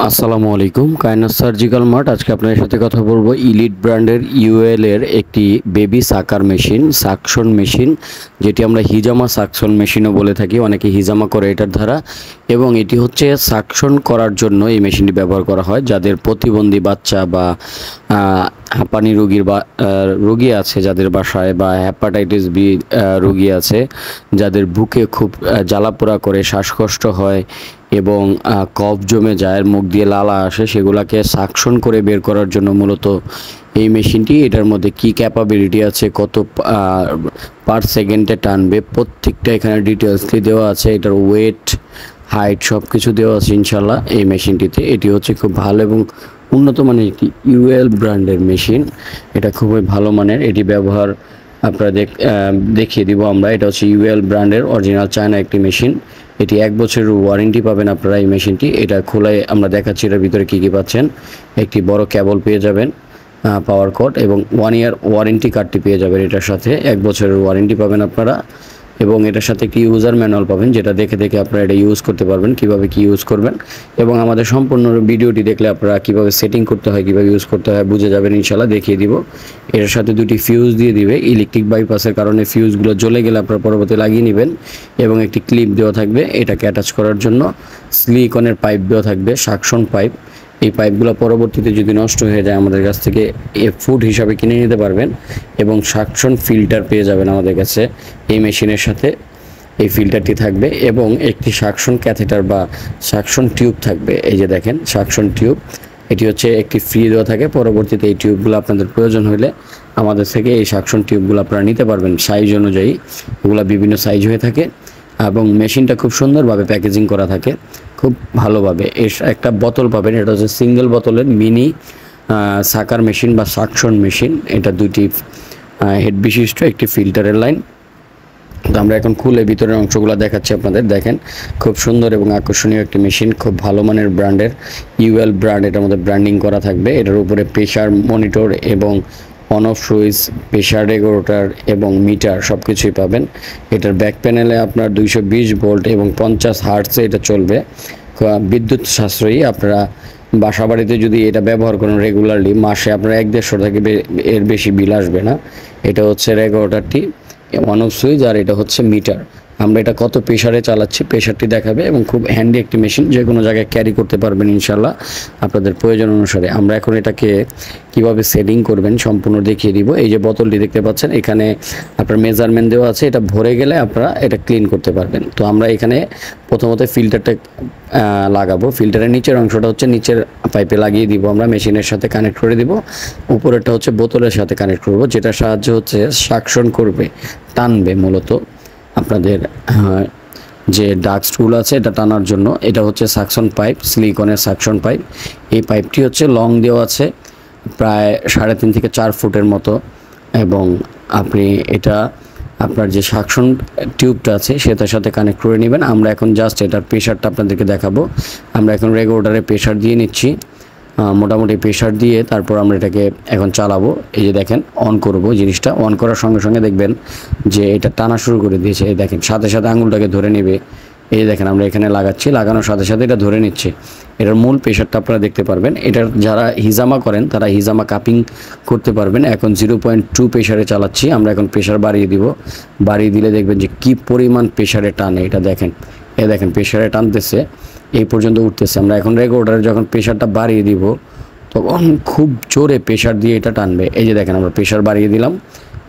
আসসালামু আলাইকুম, কায়নাস surgical mart. আজকে আপনাদের সাথে কথা বলবো ইলিট ব্র্যান্ডের ইউএল এর একটি বেবি সাকার মেশিন, সাকশন মেশিন, যেটি আমরা হিজামা সাকশন মেশিনও বলে থাকি। অনেকে হিজামা করে এটার দ্বারা, এবং এটি হচ্ছে সাকশন করার জন্য এই মেশিনটি ব্যবহার করা হয়। যাদের প্রতিবন্ধী বাচ্চা বা হাঁপানি রোগী আছে যাদের বাসায়, বা হেপাটাইটিস বি রোগী আছে যাদের বুকে খুব জ্বালাপোড়া করে, শ্বাসকষ্ট হয় এবং কফ জমে যায়, মুখ দিয়ে লালা আসে, সেগুলোকে সাকশন করে বের করার জন্য মূলত এই মেশিনটি। এটার মধ্যে কি ক্যাপাবিলিটি আছে, কত পার সেকেন্ডে টানবে, প্রত্যেকটা এখানে ডিটেলসলি দেওয়া আছে। এটার ওয়েট, হাইট সব কিছু দেওয়া আছে ইনশাল্লাহ এই মেশিনটিতে। এটি হচ্ছে খুব ভালো এবং উন্নত মানের একটি ইউএল ব্র্যান্ডের মেশিন। এটা খুবই ভালো মানের। এটি ব্যবহার আপনারা দেখিয়ে দিব আমরা। এটা হচ্ছে ইউএল ব্র্যান্ডের অরিজিনাল চায়না একটি মেশিন। এটি 1 বছরের ওয়ারেন্টি পাবেন আপনারা এই মেশিনটি। এটা খোলায় আমরা দেখাচ্ছি এটার ভিতরে কী কী পাচ্ছেন। একটি বড় কেবল পেয়ে যাবেন, পাওয়ার কর্ড, এবং 1 ইয়ার ওয়ারেন্টি কার্ডটি পেয়ে যাবেন এটার সাথে। 1 বছরের ওয়ারেন্টি পাবেন আপনারা, এবং এটার সাথে একটি ইউজার ম্যানুয়াল পাবেন, যেটা দেখে দেখে আপনারা এটা ইউজ করতে পারবেন, কিভাবে কি ইউজ করবেন। এবং আমাদের সম্পূর্ণ ভিডিওটি দেখলে আপনারা কিভাবে সেটিং করতে হয়, কিভাবে ইউজ করতে হয় বুঝে যাবেন ইনশাল্লাহ, দেখিয়ে দিব। এর সাথে 2টি ফিউজ দিয়ে দিবে। ইলেকট্রিক বাইপাসের কারণে ফিউজগুলো জ্বলে গেলে আপনারা পরবর্তী লাগিয়ে নেবেন। এবং একটি ক্লিপ দেওয়া থাকবে এটাকে অ্যাটাচ করার জন্য। সিলিকনের পাইপ দেওয়া থাকবে, সাকশন পাইপ। এই পাইপগুলো পরবর্তীতে যদি নষ্ট হয়ে যায় আমাদের কাছ থেকে ফুড হিসাবে কিনে নিতে পারবেন, এবং সাকশন ফিল্টার পেয়ে যাবেন আমাদের কাছে এই মেশিনের সাথে। এই ফিল্টারটি থাকবে এবং একটি সাকশন ক্যাথেটার বা সাকশন টিউব থাকবে। এই যে দেখেন সাকশন টিউব, এটি হচ্ছে একটি ফ্রি দেওয়া থাকে। পরবর্তীতে এই টিউবগুলো আপনাদের প্রয়োজন হলে আমাদের থেকে এই সাকশন টিউবগুলো আপনারা নিতে পারবেন সাইজ অনুযায়ী। এগুলো বিভিন্ন সাইজ হয়ে থাকে, এবং মেশিনটা খুব সুন্দরভাবে প্যাকেজিং করা থাকে, খুব ভালোভাবে। এর একটা বোতল পাবেন, এটা হচ্ছে সিঙ্গেল বোতলের মিনি সাকার মেশিন বা সাকশন মেশিন। এটা 2টি হেড বিশিষ্ট একটি ফিল্টারের লাইন। তো আমরা এখন খুলে ভিতরের অংশগুলো দেখাচ্ছি আপনাদের। দেখেন খুব সুন্দর এবং আকর্ষণীয় একটি মেশিন, খুব ভালো মানের ব্র্যান্ডের ইউএল ব্র্যান্ড। এটার মধ্যে ব্র্যান্ডিং করা থাকবে। এটার উপরে প্রেশার মনিটর এবং on off switch, pressure regulator এবং মিটার সব কিছুই পাবেন। এটার ব্যাক প্যানেলে আপনার 220 ভোল্ট এবং 50 হার্টজে এটা চলবে, বিদ্যুৎ সাশ্রয়ী। আপনারা বাসা বাড়িতে যদি এটা ব্যবহার করেন রেগুলারলি, মাসে আপনার 1-150 থেকে এর বেশি বিল আসবে না। এটা হচ্ছে রেগুলেটরটি, অন অফ সুইচ, আর এটা হচ্ছে মিটার। আমরা এটা কত প্রেশারে চালাচ্ছি প্রেশারটি দেখাবে, এবং খুব হ্যান্ডি একটি মেশিন, যে কোনো জায়গায় ক্যারি করতে পারবেন ইনশাল্লাহ আপনাদের প্রয়োজন অনুসারে। আমরা এখন এটাকে কিভাবে সেটিং করবেন সম্পূর্ণ দেখিয়ে দিব। এই যে বোতলটি দেখতে পাচ্ছেন, এখানে আপনার মেজারমেন্ট দেওয়া আছে। এটা ভরে গেলে আপনারা এটা ক্লিন করতে পারবেন। তো আমরা এখানে প্রথমত ফিল্টারটা লাগাবো। ফিল্টারের নিচের অংশটা হচ্ছে নিচের পাইপে লাগিয়ে দিব, আমরা মেশিনের সাথে কানেক্ট করে দিব। উপরেরটা হচ্ছে বোতলের সাথে কানেক্ট করব, যেটা সাহায্য হচ্ছে সাকশন করবে, টানবে মূলত আপনাদের যে ডাস্টগুলো আছে এটা টানার জন্য। এটা হচ্ছে সাকশন পাইপ, সিলিকনের সাকশন পাইপ। এই পাইপটি হচ্ছে লং দেওয়া আছে প্রায় 3.5 থেকে 4 ফুটের মতো, এবং আপনি এটা আপনার যে সাকশন টিউবটা আছে সেটার সাথে কানেক্ট করে নেবেন। আমরা এখন জাস্ট এটার প্রেশারটা আপনাদেরকে দেখাবো। আমরা এখন রেগুলেটরে প্রেশার দিয়ে নিচ্ছি, মোটামুটি প্রেশার দিয়ে তারপর আমরা এটাকে এখন চালাবো। এই যে দেখেন অন করব, জিনিসটা অন করার সঙ্গে সঙ্গে দেখবেন যে এটা টানা শুরু করে দিয়েছে। এই দেখেন সাথে সাথে আঙুলটাকে ধরে নেবে। এই দেখেন আমরা এখানে লাগাচ্ছি, লাগানোর সাথে সাথে এটা ধরে নিচ্ছে। এটার মূল প্রেশারটা আপনারা দেখতে পারবেন। এটার যারা হিজামা করেন তারা হিজামা কাপিং করতে পারবেন। এখন 0.2 প্রেশারে চালাচ্ছি আমরা। এখন প্রেশার বাড়িয়ে দিব, বাড়িয়ে দিলে দেখবেন যে কি পরিমাণ প্রেশারে টানে। এটা দেখেন, দেখেন প্রেশারে টানতেছে, এই পর্যন্ত উঠতেছে। আমরা এখন রেগুলেটরে যখন প্রেশারটা বাড়িয়ে দিব তখন খুব জোরে প্রেশার দিয়ে এটা টানবে। এই যে দেখেন আমরা প্রেশার বাড়িয়ে দিলাম,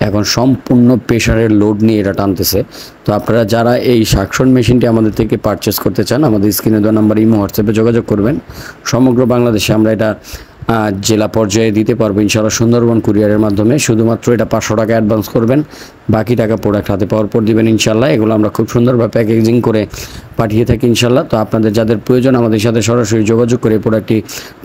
এখন সম্পূর্ণ প্রেশারের লোড নিয়ে এটা টানতেছে। তো আপনারা যারা এই সাকশন মেশিনটি আমাদের থেকে পারচেস করতে চান, আমাদের স্ক্রিনে দেওয়া নাম্বার ইমো হোয়াটসঅ্যাপে যোগাযোগ করবেন। সমগ্র বাংলাদেশে আমরা এটা জেলা পর্যায়ে দিতে পারবো ইনশাআল্লাহ, সুন্দরবন কুরিয়ারের মাধ্যমে। শুধুমাত্র এটা 500 টাকা অ্যাডভান্স করবেন, বাকি টাকা প্রোডাক্ট হাতে পাওয়ার পর দিবেন ইনশাআল্লাহ। এগুলো আমরা খুব সুন্দরভাবে প্যাকেজিং করে পাঠিয়ে থাকি ইনশাআল্লাহ। তো আপনাদের যাদের প্রয়োজন আমাদের সাথে সরাসরি যোগাযোগ করে এই প্রোডাক্টটি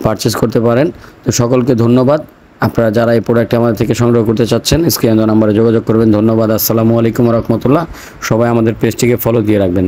পারচেস করতে পারেন। তো সকলকে ধন্যবাদ। আপনারা যারা এই প্রোডাক্টটি আমাদের থেকে সংগ্রহ করতে চাচ্ছেন স্ক্রিনে দেওয়া নাম্বারে যোগাযোগ করবেন। ধন্যবাদ। আসসালামু আলাইকুম রহমতুল্লাহ। সবাই আমাদের পেজটিকে ফলো দিয়ে রাখবেন।